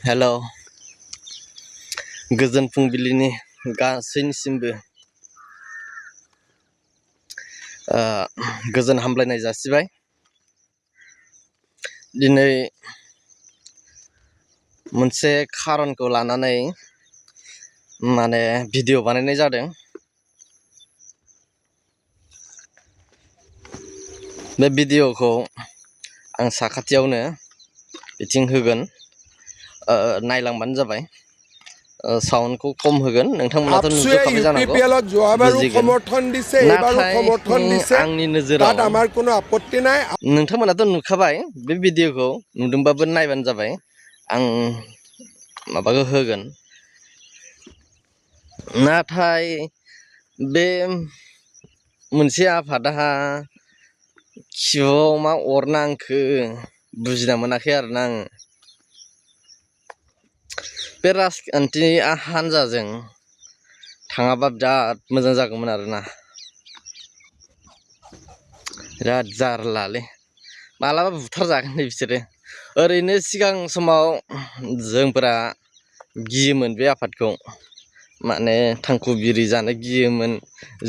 हेल' गोजोन फुंबिलिनि गासैनिसिमबो गोजोन हामलायनाय जासिबाय। दिनै मोनसे खारनखौ लानानै माने भिडिअ बानायनाय जादों। बे भिडिअखौ आं साखाथियावनो बिथिं होगोन, नायलांबानो जाबाय। साउन्डखौ खम होगोन, नोंथांमोनाथ' नुजोबखाबाय जानांगौ, बुजिगोन। नाथाय आंनि नोजोराव नोंथांमोनाथ' नुखाबाय, बे भिडिअखौ नुदोंबाबो नायबानो जाबाय। आं माबाखौ होगोन, नाथाय बे मोनसे आफादा खिबुआव मा अर नांखो बुजिना मोनाखै आरोना आङो। बे राजखान्थि हान्जाजों थाङाबा बिराद मोजां जागौमोन आरोना। बिराद जारलालै, मालाबा बुथारजागोन बिसोरो। ओरैनो सिगां समाव जोंफोरा गियोमोन बे आफादखौ, माने थांखु बिरि जानो गियोमोन,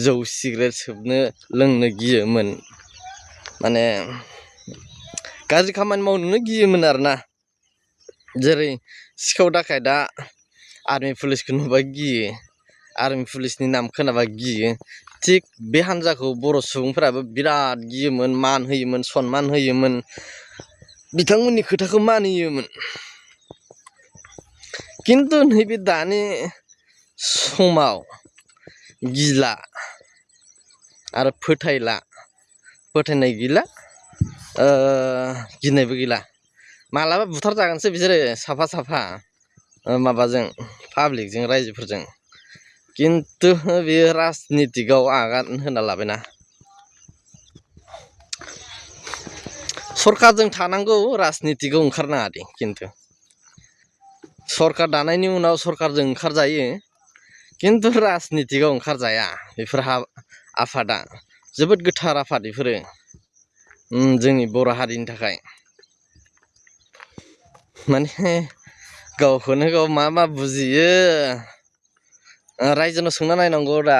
जौ सिगारेट सोबनो लोंनो गियोमोन, माने गाज्रि खामानि मावनोनो गियोमोन आरोना। जेरै सिखाव दाखायदा आर्मि पुलिसखौ नुबा गियो, आर्मि पुलिसनि नाम खोनाबा गियो, थिग बे हान्जाखौ बर' सुबुंफोराबो बिराद गियोमोन, मान होयोमोन, सनमान होयोमोन, बिथांमोननि खोथाखौ मानियोमोन। खिन्थु नैबे दानि समाव गिला आरो फोथायनाय गैला, गिनायबो गैला। मालाबा बुथार जागोनसो बिसोरो साफा माबाजों, पाब्लिकजों, रायजोफोरजों। खिन्थु बेयो राजनितिकआव आगान होना लाबायना। सरकारजों थानांगौ, राजनितिकआव ओंखारनाङा दे। खिन्थु सरकार दानायनि उनाव सरकारजों ओंखारजायो, खिन्थु राजनितिकआव ओंखारजाया। बेफोर आफादा जोबोद गोथार आफाद, बेफोरो जोंनि बर' हारिनि थाखाय। माने गावखौनो गाव मा बुजियो। रायजोनाव सोंना नायनांगौ दा,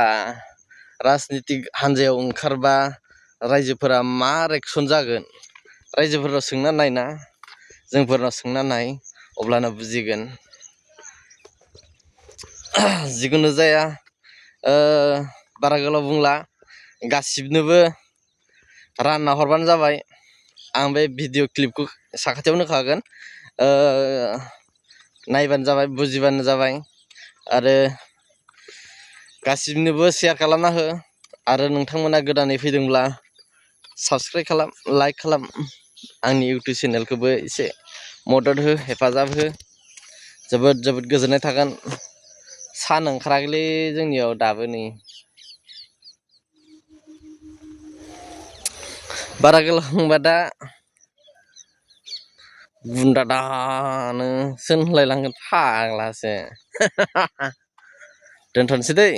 राजनितिक हान्जायाव ओंखारबा रायजोफोरा मा रिएक्सन जागोन। रायजोफोरनाव सोंना नायना, जोंफोरनाव सोंना नाय, अब्लानो बुजिगोन। जिखुनु जाया, बारा गोलाव बुंला, गासिबनोबो रानना हरबानो जाबाय। आं बे भिडिअ क्लिपखौ साखाथियावनो होखागोन, नायबानो जाबाय, बुजिबानो जाबाय। आरो गासिबनोबो शेयार खालामना हो। आरो नोंथांमोना गोदानै फैदोंब्ला साबस्क्राइब खालाम, लाइक खालाम। आंनि इउटुब चेनेलखौबो एसे मदद हो, हेफाजाब हो। जोबोद गोजोननाय थागोन। सान ओंखाराखैलै जोंनियाव दाबो नै। बारा गोलाव बुंबा दा गुन्दा दानोसो होनलायलांगोन, फाग्लासो। दोनथ'नोसै दै।